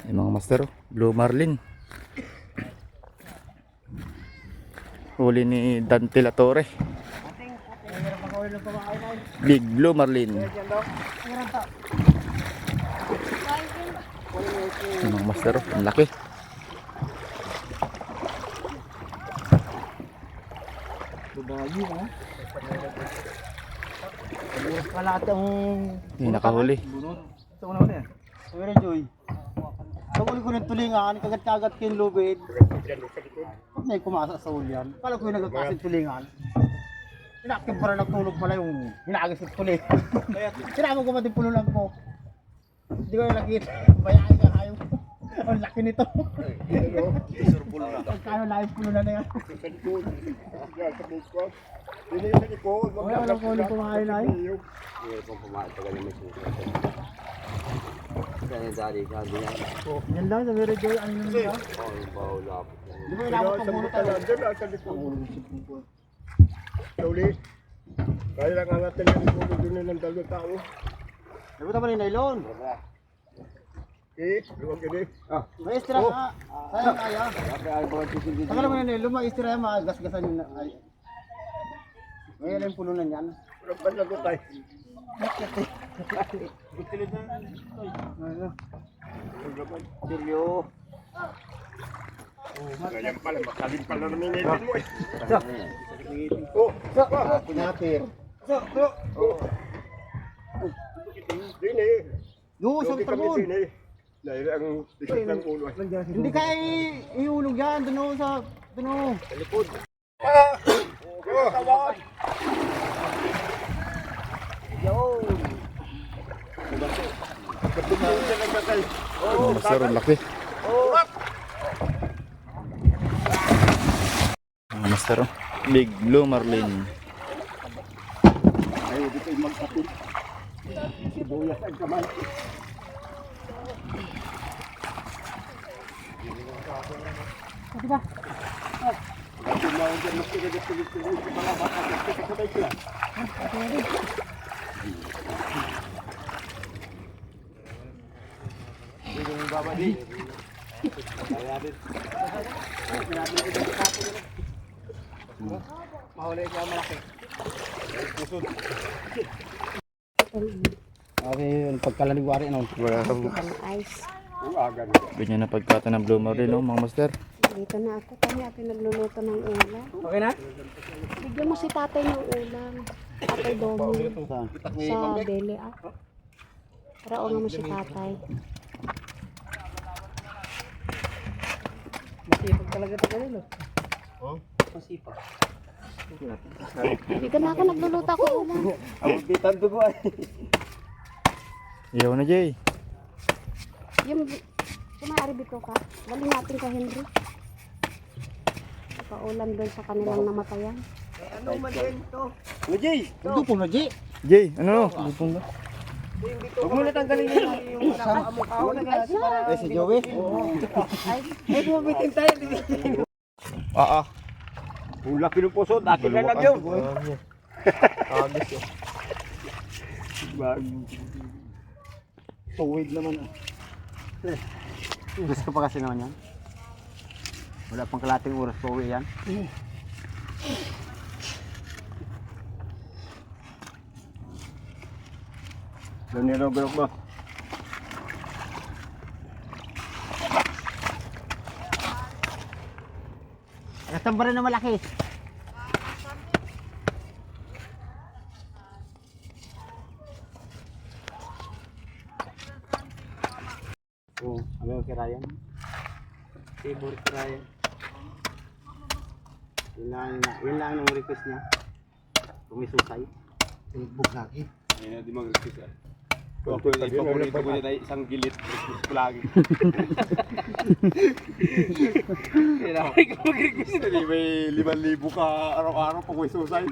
Yung mga master, oh. Blue Marlin. Huli ni Dante Latore. Big Blue Marlin. Yung mga master, oh. Ang laki. Babayi, ha? Kalat ang... Yung nakahuli. Ito ko na ulit. Pero Joy, tawag ko ng tulingan, kagat-kagat kin lubid. Pag may kumasa sa ulyan, kala ko yung nagkakasin tulingan. Sinakit para nagtulog pala yung hinaagis ng tuling. Sinama ko pati pulo lang ko. Hindi ko na nakita. Bayaan ka ayaw. Ang laki nito. Kano lang yung pulo na yan. Wala walang kulit kumain na eh. Yan lang, sabi rin Joy, ano yun nila? Di ba inabot ang bulot tayo? Uli. Kaya lang ang atin yung pulo doon ng dalawang tao. Dapat naman yung nylon. Luwag yun eh. May istira ka. Sayang kaya. Tagal naman yung nylon, may istira yan, magasgasan yun. May alam yung pulo na yan. Walang panagot tayo. Seryo. Ganyan pala, makalim pala namin ngayon mo eh. Pinatir. Din eh. Yung isang tabon. Din eh. Dahil ang bisit ng ulo eh. Hindi kaya iulog yan. Doon sa... Doon. Sa likod. Yung master, ang laki. Yung master, oh. Big Blue Marlin. Ay, dito yung magpapit. Sibuyas ang kamay. Pati ba? Okay, yung pagkalanigwari ano? Ice. Ganyan na pagkata ng Blue Marlin, oh, mga master. Dito na ako. Kami ako nagluluto ng ulam. Okay na? Bigyan mo si tatay ng ulam. Tatay Domi. Sa Deli ah. Raon mo si tatay. Masipag talaga ito kanilo. Masipag. Dito na ako nagluluto ako ulam. Abubitan dugo ay. Iyaw na, Jay. Yung kumaari dito ka. Galing natin ka Henry. Paulam doon sa kanilang namatayan. Ano Jay? Dupo na Jay. Jay, ano? Lupong ba? Huwag mo natanggalin yung mukha na para... Eh si Joey? Ay bumabitin tayo. Ang laki ng puso, akin na lang yun. Agis yun. Tuwid naman ah. Gusto pa kasi naman yan. Wala pang kalating oras pa uwi yan. Danilo, gulok mo. Nasaan ba rin na malaki? Oo, ano yung kirayan? Favorite kirayan. Yun lang yung request niya. Kumisusay. Tinibog lagi. Ayun na, di mag-request ah. Ako yung ipaborito ko niya tayo isang gilit. Request ko lagi. Kailangan ko mag-request. May 5,000 ka araw-araw pag may susay.